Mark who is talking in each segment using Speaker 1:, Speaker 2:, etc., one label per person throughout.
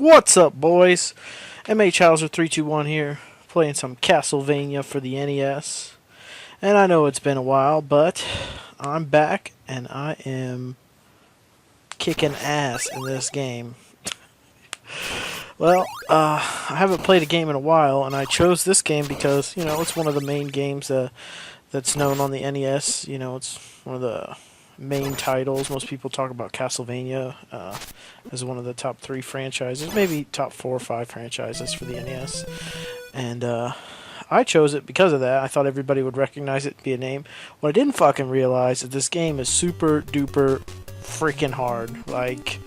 Speaker 1: What's up, boys? MHhauser321 here, playing some Castlevania for the NES. And I know it's been a while, but I'm back, and I am kicking ass in this game. Well, I haven't played a game in a while, and I chose this game because, it's one of the main games that's known on the NES. It's one of the main titles. Most people talk about Castlevania as one of the top 3 franchises, maybe top 4 or 5 franchises for the NES. And I chose it because of that. I thought everybody would recognize it, be a name. What I didn't fucking realize is this game is super duper freaking hard. Like,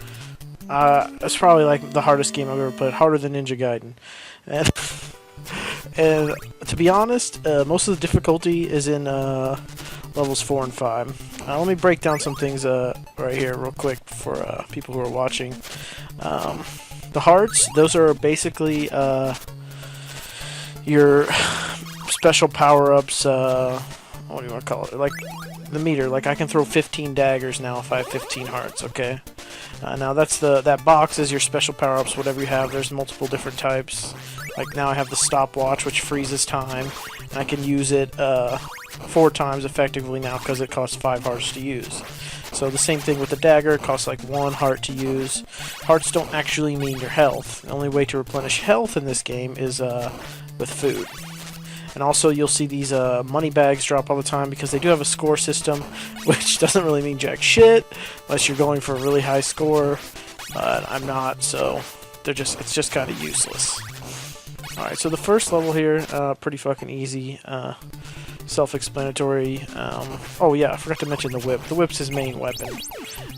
Speaker 1: it's probably like the hardest game I've ever played, harder than Ninja Gaiden. And to be honest, most of the difficulty is in levels 4 and 5. Let me break down some things right here real quick for people who are watching. The hearts, those are basically your special power-ups. What do you want to call it? Like the meter. Like I can throw 15 daggers now if I have 15 hearts. Okay. Now that box is your special power-ups. Whatever you have, there's multiple different types. Like now I have the stopwatch, which freezes time, and I can use it 4 times effectively now because it costs 5 hearts to use. So the same thing with the dagger, it costs like 1 heart to use. Hearts don't actually mean your health. The only way to replenish health in this game is with food. And also you'll see these money bags drop all the time because they do have a score system, which doesn't really mean jack shit unless you're going for a really high score. I'm not, so it's just kind of useless. Alright, so the first level here, pretty fucking easy. Self-explanatory. Oh yeah, I forgot to mention the whip. The whip's his main weapon,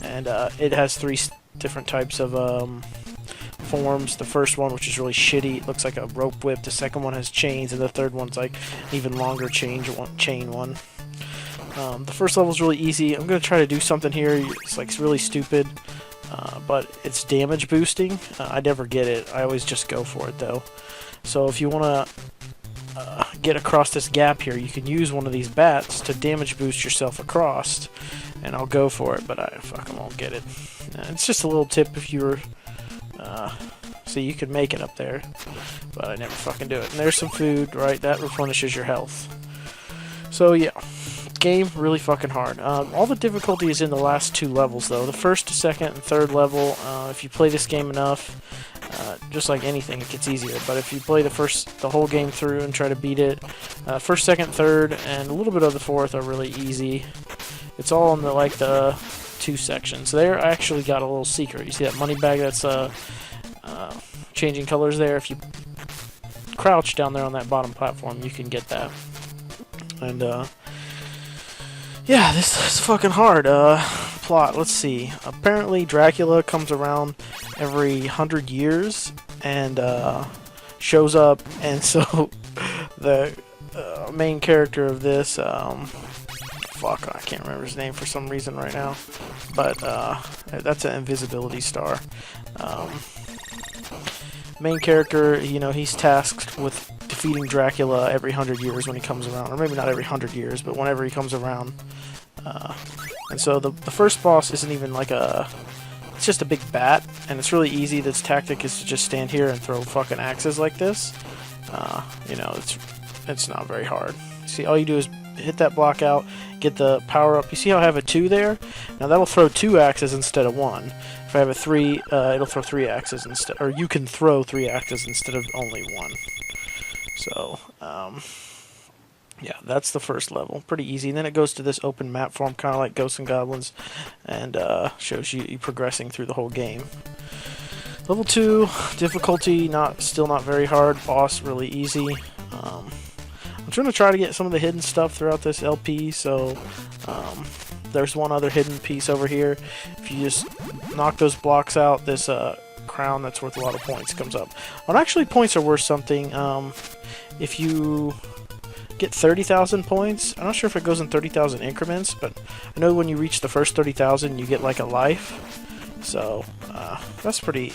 Speaker 1: and it has 3 different types of forms. The first one, which is really shitty, it looks like a rope whip. The second one has chains, and the third one's like an even longer chain one. The first level's really easy. I'm gonna try to do something here. It's like really stupid, but it's damage boosting. I never get it. I always just go for it though. So if you want to get across this gap here, you can use one of these bats to damage boost yourself across, and I'll go for it, but I fucking won't get it. It's just a little tip if you were so you could make it up there, but I never fucking do it. And there's some food, right? That replenishes your health. So yeah, game really fucking hard. All the difficulty is in the last 2 levels though. The first, second, and third level, if you play this game enough, just like anything, it gets easier. But if you play the whole game through and try to beat it, first, second, third, and a little bit of the fourth are really easy. It's all in the 2 sections. There, I actually got a little secret. You see that money bag that's changing colors there? If you crouch down there on that bottom platform, you can get that. And yeah, this is fucking hard. Plot, let's see. Apparently Dracula comes around every 100 years and shows up, and so the main character of this, fuck, I can't remember his name for some reason right now, but that's an invisibility star. Main character, he's tasked with defeating Dracula every 100 years when he comes around, or maybe not every 100 years, but whenever he comes around. And so the first boss isn't even like it's just a big bat, and it's really easy. This tactic is to just stand here and throw fucking axes like this. It's not very hard. See, all you do is hit that block out, get the power up. You see how I have a 2 there? Now that'll throw 2 axes instead of 1. If I have a 3, it'll throw 3 axes instead, or you can throw 3 axes instead of only 1. So, yeah, that's the first level. Pretty easy. And then it goes to this open map form, kind of like Ghosts and Goblins, and shows you progressing through the whole game. Level 2, difficulty still not very hard. Boss really easy. I'm trying to try to get some of the hidden stuff throughout this LP. So there's one other hidden piece over here. If you just knock those blocks out, this crown that's worth a lot of points comes up. Well, actually, points are worth something. If you get 30,000 points, I'm not sure if it goes in 30,000 increments, but I know when you reach the first 30,000, you get like a life. So that's pretty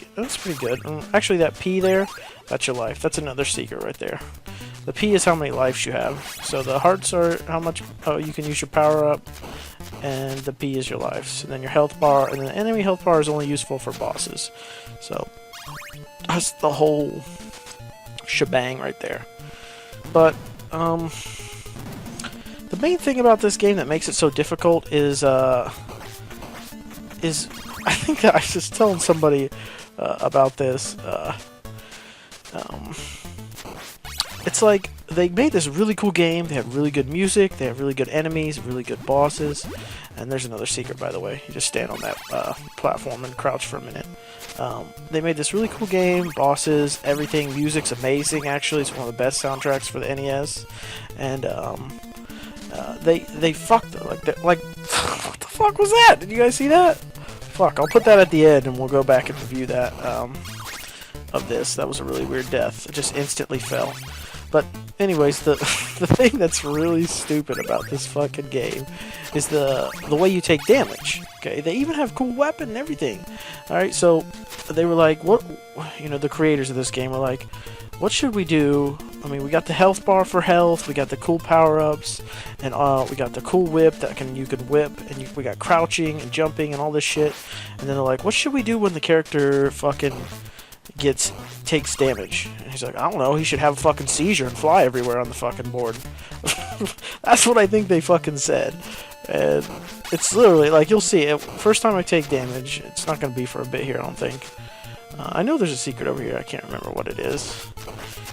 Speaker 1: good. Actually, that P there, that's your life. That's another secret right there. The P is how many lives you have. So the hearts are how much you can use your power up, and the P is your lives. And then your health bar, and the enemy health bar is only useful for bosses. So That's the whole shebang right there. But the main thing about this game that makes it so difficult is I think that I was just telling somebody about this. It's like they made this really cool game. They have really good music. They have really good enemies, really good bosses. And there's another secret, by the way. You just stand on that platform and crouch for a minute. They made this really cool game, bosses, everything. Music's amazing, actually. It's one of the best soundtracks for the NES. And they fucked it. Like what the fuck was that? Did you guys see that? Fuck, I'll put that at the end and we'll go back and review that of this. That was a really weird death. It just instantly fell. But anyways, the thing that's really stupid about this fucking game is the way you take damage. Okay, they even have cool weapon and everything. All right, so they were like, what? You know, the creators of this game were like, what should we do? I mean, we got the health bar for health, we got the cool power-ups, and we got the cool whip that you can whip, and we got crouching and jumping and all this shit. And then they're like, what should we do when the character fucking takes damage? And he's like, I don't know, he should have a fucking seizure and fly everywhere on the fucking board. That's what I think they fucking said. And it's literally, like, you'll see it. First time I take damage, it's not going to be for a bit here, I don't think. I know there's a secret over here, I can't remember what it is.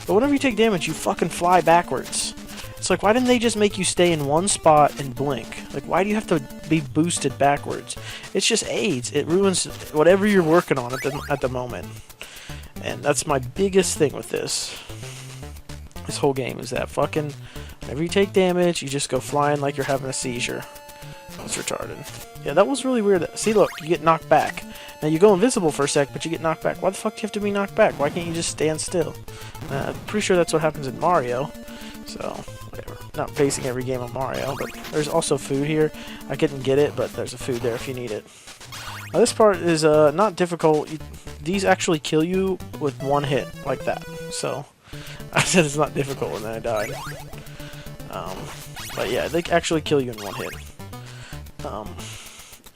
Speaker 1: But whenever you take damage, you fucking fly backwards. It's like, why didn't they just make you stay in one spot and blink? Like, why do you have to be boosted backwards? It's just AIDS. It ruins whatever you're working on at the moment. And that's my biggest thing with this whole game, is that fucking, whenever you take damage, you just go flying like you're having a seizure. It's retarded. Yeah, that was really weird. See, look, you get knocked back. Now, you go invisible for a sec, but you get knocked back. Why the fuck do you have to be knocked back? Why can't you just stand still? I'm pretty sure that's what happens in Mario. So, whatever. Not basing every game on Mario, but there's also food here. I couldn't get it, but there's a food there if you need it. Now, this part is not difficult. These actually kill you with one hit, like that. So, I said it's not difficult, and then I died. But yeah, they actually kill you in one hit.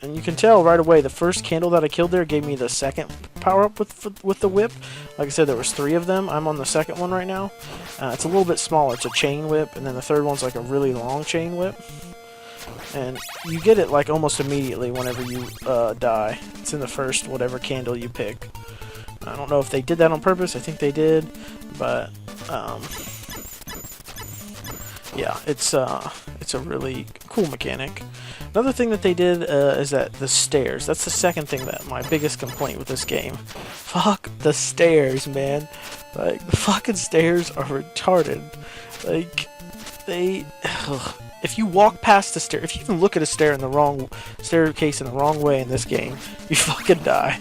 Speaker 1: And you can tell right away, the first candle that I killed there gave me the second power-up with the whip. Like I said, there was 3 of them. I'm on the second one right now. It's a little bit smaller. It's a chain whip, and then the third one's like a really long chain whip. And you get it like almost immediately whenever you die. It's in the first whatever candle you pick. I don't know if they did that on purpose. I think they did, but yeah, it's a really cool mechanic. Another thing that they did is that the stairs. That's the second thing that my biggest complaint with this game. Fuck the stairs, man. Like, the fucking stairs are retarded. Like, if you walk past the stair, if you even look at a staircase in the wrong way in this game, you fucking die.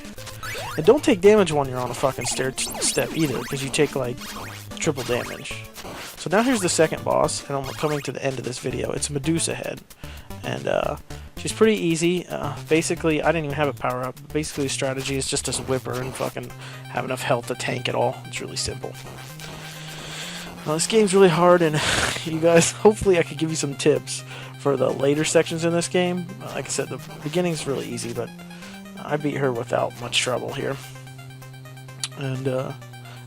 Speaker 1: And don't take damage when you're on a fucking step either, because you take like triple damage. So now here's the second boss, and I'm coming to the end of this video. It's Medusa Head, and she's pretty easy. Basically, I didn't even have a power-up. Basically, the strategy is just to whip her and fucking have enough health to tank it all. It's really simple. Now, this game's really hard, and you guys, hopefully I could give you some tips for the later sections in this game. Like I said, the beginning's really easy, but I beat her without much trouble here. And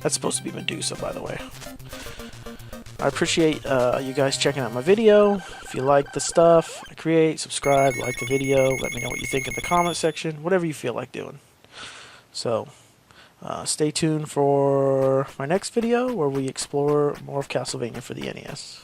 Speaker 1: that's supposed to be Medusa, by the way. I appreciate you guys checking out my video. If you like the stuff I create, subscribe, like the video, let me know what you think in the comment section, whatever you feel like doing. So, stay tuned for my next video where we explore more of Castlevania for the NES.